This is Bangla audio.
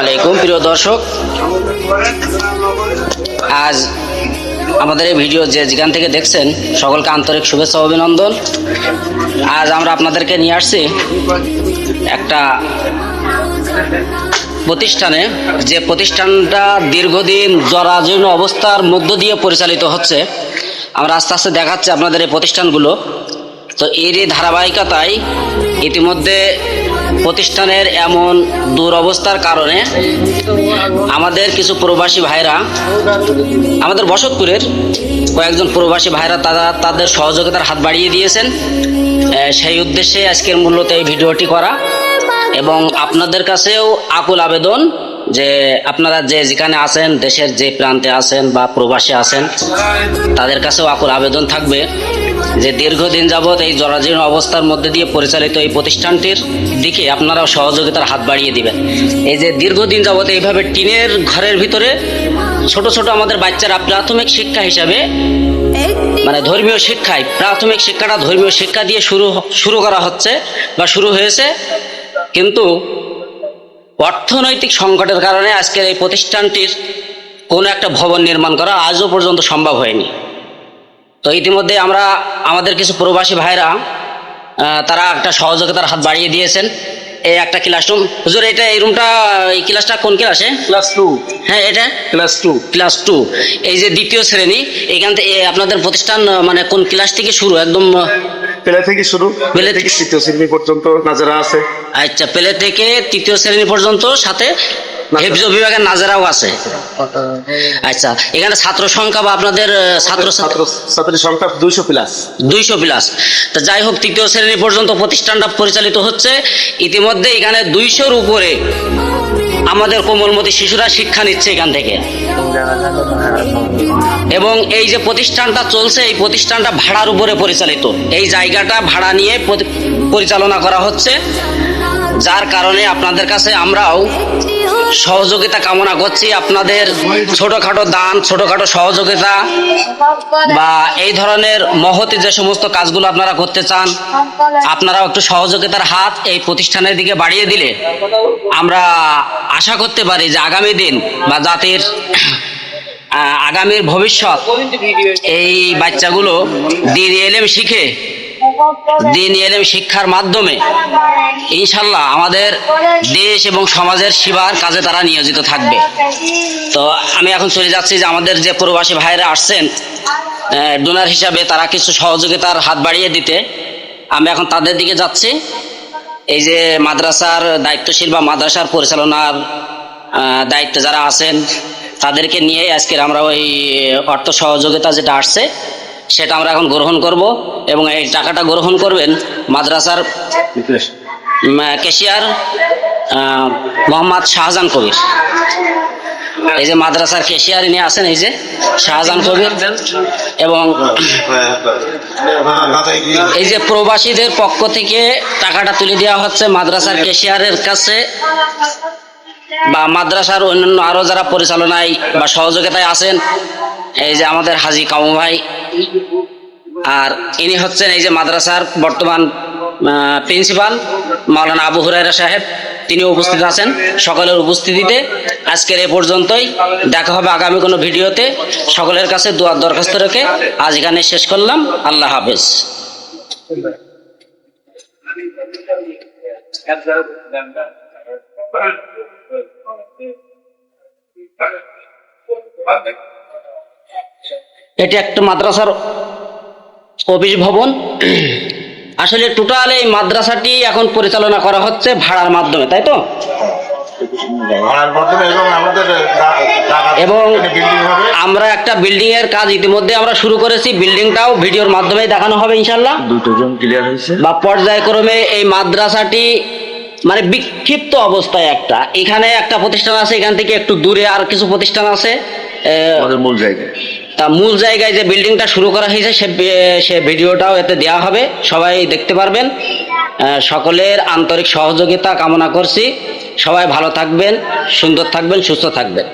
আলাইকুম প্রিয় দর্শক, আজ আমাদের এই ভিডিও যে যেখান থেকে দেখছেন সকলকে আন্তরিক শুভেচ্ছা ও অভিনন্দন। আজ আমরা আপনাদেরকে নিয়ে আসছি একটা প্রতিষ্ঠানে, যে প্রতিষ্ঠানটা দীর্ঘদিন জরাজীর্ণ অবস্থার মধ্য দিয়ে পরিচালিত হচ্ছে। আমরা আস্তে আস্তে দেখাচ্ছি আপনাদের এই প্রতিষ্ঠানগুলো। তো এরই ধারাবাহিকতায় ইতিমধ্যে প্রতিষ্ঠানের এমন দুরবস্থার কারণে আমাদের কিছু প্রবাসী ভাইরা, আমাদের বসতপুরের কয়েকজন প্রবাসী ভাইরা তাদের সহযোগিতার হাত বাড়িয়ে দিয়েছেন। সেই উদ্দেশ্যে আজকের মূলত এই ভিডিওটি করা, এবং আপনাদের কাছেও আকুল আবেদন যে আপনারা যে যেখানে আছেন, দেশের যে প্রান্তে আছেন বা প্রবাসী আছেন, তাদের কাছেও আকুল আবেদন থাকবে যে দীর্ঘদিন যাবৎ এই জরাজীর্ণ অবস্থার মধ্যে দিয়ে পরিচালিত এই প্রতিষ্ঠানটির দিকে আপনারাও সহযোগিতার হাত বাড়িয়ে দিবেন। এই যে দীর্ঘদিন যাবৎ এইভাবে টিনের ঘরের ভিতরে ছোট ছোট আমাদের বাচ্চারা প্রাথমিক শিক্ষা হিসাবে, মানে ধর্মীয় শিক্ষায়, প্রাথমিক শিক্ষাটা ধর্মীয় শিক্ষা দিয়ে শুরু করা হচ্ছে বা শুরু হয়েছে, কিন্তু অর্থনৈতিক সংকটের কারণে আজকের এই প্রতিষ্ঠানটির কোনো একটা ভবন নির্মাণ করা আজও পর্যন্ত সম্ভব হয়নি। তো ইতিমধ্যে আমরা আমাদের কিছু প্রবাসী ভাইরা তারা একটা সহযোগিতার হাত বাড়িয়ে দিয়েছেন। এই একটা ক্লাসরুম, হুজুর এটা এই রুমটা, এই ক্লাসটা কোন ক্লাসে? ক্লাস 2। হ্যাঁ, এটা ক্লাস 2। এই যে দ্বিতীয় শ্রেণী, এখান থেকে আপনাদের প্রতিষ্ঠান মানে কোন ক্লাস থেকে শুরু? একদম প্লে থেকে শুরু, প্লে থেকে তৃতীয় শ্রেণী পর্যন্ত নাজারা আছে। আচ্ছা, প্লে থেকে তৃতীয় শ্রেণী পর্যন্ত, সাথে হেফজ বিভাগের নাজারাও আছে। আচ্ছা, এখানে ছাত্র সংখ্যা বা আপনাদের ছাত্রের সংখ্যা 200 প্লাস। তো যাই হোক, তৃতীয় শ্রেণী পর্যন্ত প্রতিষ্ঠানটা পরিচালিত হচ্ছে। ইতিমধ্যে এখানে 200-র উপরে আমাদের কোমলমতি শিশুরা শিক্ষা নিচ্ছে এখান থেকে। এবং এই যে প্রতিষ্ঠানটা চলছে, এই প্রতিষ্ঠানটা ভাড়ার উপরে পরিচালিত। এই জায়গাটা ভাড়া নিয়ে পরিচালনা করা হচ্ছে, যার কারণে আপনাদের কাছে আমরাও সহযোগিতা কামনা করছি। আপনাদের ছোটখাটো দান, ছোটখাটো সহযোগিতা বা এই ধরনের মহতি যে সমস্ত কাজগুলো আপনারা করতে চান, আপনারাও একটু সহযোগিতার হাত এই প্রতিষ্ঠানের দিকে বাড়িয়ে দিলে আমরা আশা করতে পারি যে আগামী দিন বা জাতির আগামীর ভবিষ্যৎ, এই বাচ্চাগুলো দিন এলেম শিখে, দিন এলেম শিক্ষার মাধ্যমে ইনশাল্লাহ আমাদের দেশ এবং সমাজের সেবার কাজে তারা নিয়োজিত থাকবে। তো আমি এখন চলে যাচ্ছি যে আমাদের যে প্রবাসী ভাইরা আসছেন ডোনার হিসাবে, তারা কিছু সহযোগিতার হাত বাড়িয়ে দিতে, আমি এখন তাদের দিকে যাচ্ছি। এই যে মাদ্রাসার দায়িত্বশীল বা মাদ্রাসার পরিচালনার দায়িত্বে যারা আছেন, তাদেরকে নিয়ে আজকের আমরা ওই অর্থ সহযোগিতা যেটা আসছে সেটা আমরা এখন গ্রহণ করব, এবং এই টাকাটা গ্রহণ করবেন মাদ্রাসার ক্যাশিয়ার মোহাম্মদ শাহজাহান কবির। এই যে মাদ্রাসার ক্যাশিয়ার ইনি আছেন, এই যে শাহজাহান কবির। এবং এই যে প্রবাসীদের পক্ষ থেকে টাকাটা তুলে দেওয়া হচ্ছে মাদ্রাসার ক্যাশিয়ারের কাছে, বা মাদ্রাসার অন্যান্য আরো যারা পরিচালনায় বা সহযোগিতায় আছেন, এই যে আমাদের হাজী কামু ভাই, আর ইনি হচ্ছেন এই যে মাদ্রাসার বর্তমান প্রিন্সিপাল মাওলানা আবু হুরায়রা সাহেব, তিনিও উপস্থিত আছেন। সকলের উপস্থিতিতে আজকের এ পর্যন্তই। দেখা হবে আগামী কোনো ভিডিওতে। সকলের কাছে দোয়ার দরখাস্ত রেখে আজ এখানে শেষ করলাম। আল্লাহ হাফেজ। এটি একটা মাদ্রাসার অফিস ভবন। আসলে টোটাল এই মাদ্রাসাটি এখন পরিচালনা করা হচ্ছে ভাড়ার মাধ্যমে, তাই তো? এবং আমরা একটা বিল্ডিং এর কাজ ইতিমধ্যে আমরা শুরু করেছি। বিল্ডিংটাও ভিডিওর মাধ্যমে দেখানো হবে ইনশাল্লাহ। ক্লিয়ার হয়েছে বা পর্যায়ক্রমে এই মাদ্রাসাটি মানে বিক্ষিপ্ত অবস্থায়, একটা এখানে একটা প্রতিষ্ঠান আছে, এখান থেকে একটু দূরে আর কিছু প্রতিষ্ঠান আছে। মূল জায়গায়, তা মূল জায়গায় যে বিল্ডিংটা শুরু করা হয়েছে সে ভিডিওটাও এতে দেওয়া হবে, সবাই দেখতে পারবেন। সকলের আন্তরিক সহযোগিতা কামনা করছি। সবাই ভালো থাকবেন, সুন্দর থাকবেন, সুস্থ থাকবেন।